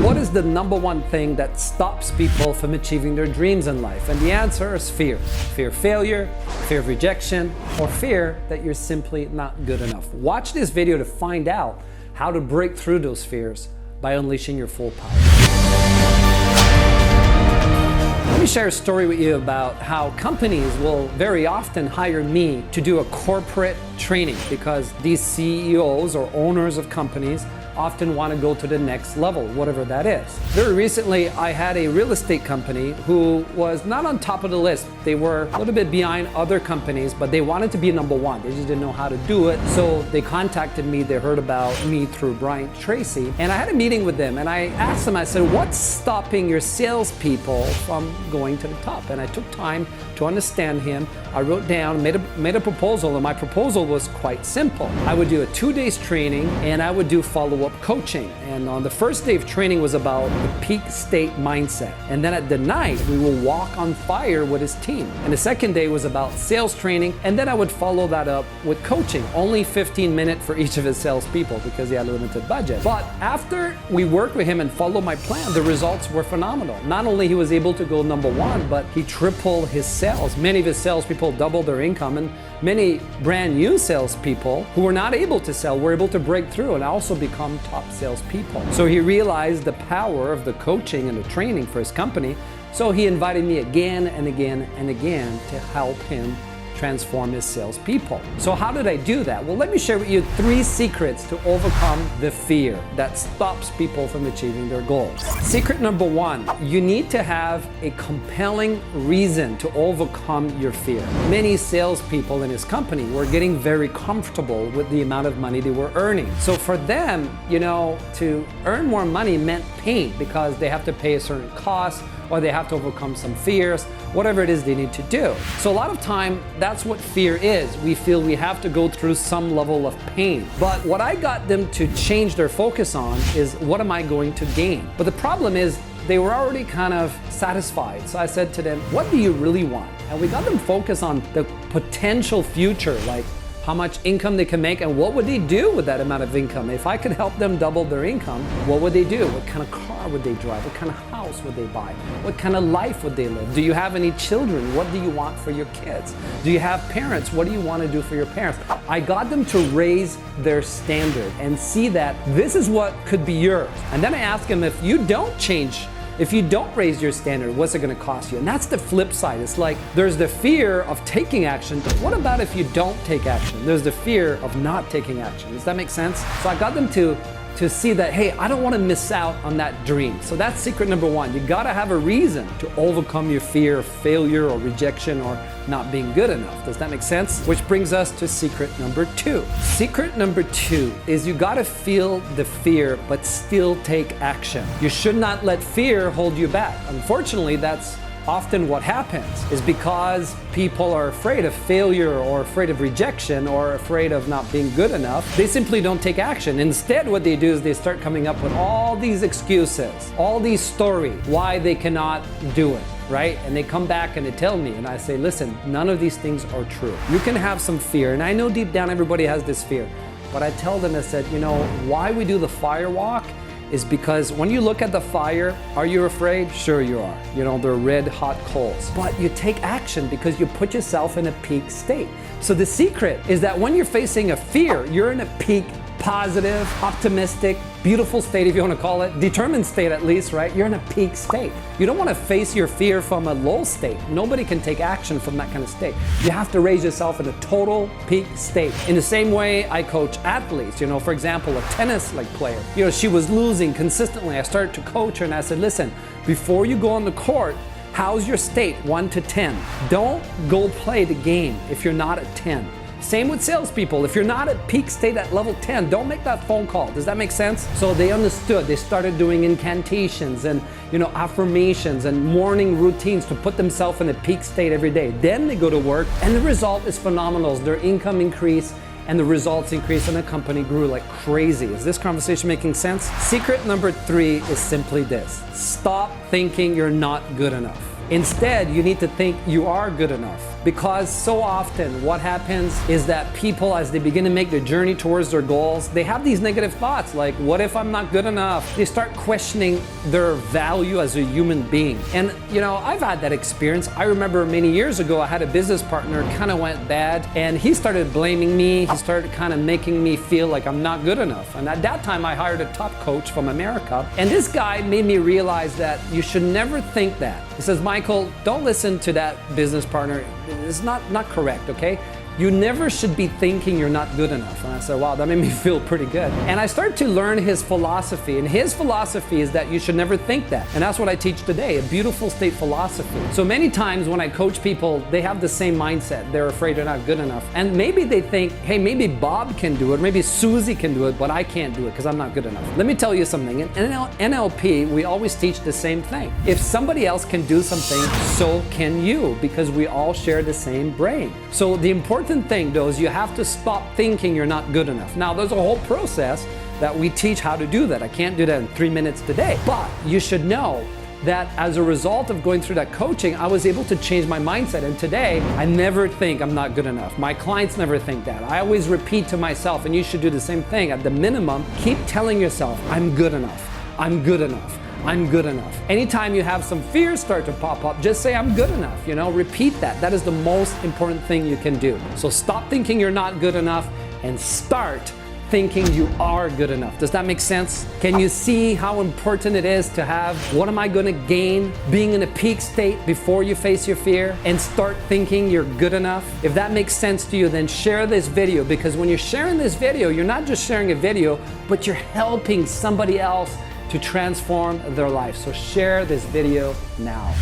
What is the number one thing that stops people from achieving their dreams in life? And the answer is fear. Fear of failure, fear of rejection, or fear that you're simply not good enough. Watch this video to find out how to break through those fears by unleashing your full power. Let me share a story with you about how companies will very often hire me to do a corporate training because these CEOs or owners of companies often want to go to the next level, whatever that is. Very recently, I had a real estate company who was not on top of the list. They were a little bit behind other companies, but they wanted to be number one. They just didn't know how to do it. So they contacted me. They heard about me through Brian Tracy. And I had a meeting with them and I asked them, I said, what's stopping your salespeople from going to the top? And I took time to understand him. I wrote down, made a proposal, and my proposal was quite simple. I would do a 2 days training and I would do follow-up coaching. And on the first day of training was about the peak state mindset. And then at the night, we will walk on fire with his team. And the second day was about sales training. And then I would follow that up with coaching, only 15 minutes for each of his salespeople because he had a limited budget. But after we worked with him and followed my plan, the results were phenomenal. Not only he was able to go number one, but he tripled his sales. Many of his salespeople doubled their income, and many brand new salespeople who were not able to sell were able to break through and also become top salespeople. So he realized the power of the coaching and the training for his company. So he invited me again and again and again to help him transform his salespeople. So how did I do that? Well, let me share with you 3 secrets to overcome the fear that stops people from achieving their goals. Secret number 1, you need to have a compelling reason to overcome your fear. Many salespeople in his company were getting very comfortable with the amount of money they were earning. So for them, to earn more money meant pain because they have to pay a certain cost, or they have to overcome some fears, whatever it is they need to do. So a lot of time, that's what fear is. We feel we have to go through some level of pain. But what I got them to change their focus on is, what am I going to gain? But the problem is, they were already kind of satisfied. So I said to them, what do you really want? And we got them focused on the potential future, like how much income they can make and what would they do with that amount of income. If I could help them double their income, what would they do? What kind of car would they drive? What kind of house would they buy? What kind of life would they live? Do you have any children? What do you want for your kids? Do you have parents? What do you want to do for your parents? I got them to raise their standard and see that this is what could be yours. And then I asked them, if you don't raise your standard, what's it going to cost you? And that's the flip side. It's like there's the fear of taking action, but what about if you don't take action? There's the fear of not taking action. Does that make sense? So I got them to see that, hey, I don't want to miss out on that dream. So that's secret number 1. You got to have a reason to overcome your fear of failure or rejection or not being good enough. Does that make sense? Which brings us to secret number 2. Secret number 2 is you got to feel the fear but still take action. You should not let fear hold you back. Unfortunately, that's often what happens is because people are afraid of failure or afraid of rejection or afraid of not being good enough, they simply don't take action. Instead, what they do is they start coming up with all these excuses, all these stories why they cannot do it, right? And they come back and they tell me, and I say, listen, none of these things are true. You can have some fear, and I know deep down everybody has this fear, but I tell them, I said, why we do the fire walk is because when you look at the fire, are you afraid? Sure you are. They're red hot coals. But you take action because you put yourself in a peak state. So the secret is that when you're facing a fear, you're in a peak, positive, optimistic, beautiful state, if you want to call it, determined state at least, right? You're in a peak state. You don't want to face your fear from a low state. Nobody can take action from that kind of state. You have to raise yourself in a total peak state. In the same way I coach athletes, for example, a tennis player, she was losing consistently. I started to coach her and I said, listen, before you go on the court, how's your state 1 to 10? Don't go play the game if you're not at 10. Same with salespeople. If you're not at peak state at level 10, don't make that phone call. Does that make sense? So they understood. They started doing incantations and affirmations and morning routines to put themselves in a peak state every day. Then they go to work and the result is phenomenal. Their income increased and the results increased and the company grew like crazy. Is this conversation making sense? Secret number 3 is simply this. Stop thinking you're not good enough. Instead, you need to think you are good enough. Because so often what happens is that people, as they begin to make the journey towards their goals, they have these negative thoughts like, what if I'm not good enough? They start questioning their value as a human being. And I've had that experience. I remember many years ago, I had a business partner, kind of went bad, and he started blaming me. He started kind of making me feel like I'm not good enough. And at that time, I hired a top coach from America. And this guy made me realize that you should never think that. He says, Michael, don't listen to that business partner. It's not correct, okay? You never should be thinking you're not good enough. And I said, wow, that made me feel pretty good. And I started to learn his philosophy. And his philosophy is that you should never think that. And that's what I teach today, a beautiful state philosophy. So many times when I coach people, they have the same mindset. They're afraid they're not good enough. And maybe they think, hey, maybe Bob can do it, maybe Susie can do it, but I can't do it because I'm not good enough. Let me tell you something. In NLP, we always teach the same thing. If somebody else can do something, so can you, because we all share the same brain. So the important thing though is you have to stop thinking you're not good enough. Now there's a whole process that we teach how to do that. I can't do that in 3 minutes today, but you should know that as a result of going through that coaching, I was able to change my mindset. And today, I never think I'm not good enough. My clients never think that. I always repeat to myself, and you should do the same thing. At the minimum, keep telling yourself, I'm good enough. I'm good enough. I'm good enough. Anytime you have some fears start to pop up, just say, I'm good enough. Repeat that. That is the most important thing you can do. So stop thinking you're not good enough and start thinking you are good enough. Does that make sense? Can you see how important it is to have, what am I going to gain being in a peak state before you face your fear, and start thinking you're good enough? If that makes sense to you, then share this video, because when you're sharing this video, you're not just sharing a video, but you're helping somebody else to transform their life. So share this video now.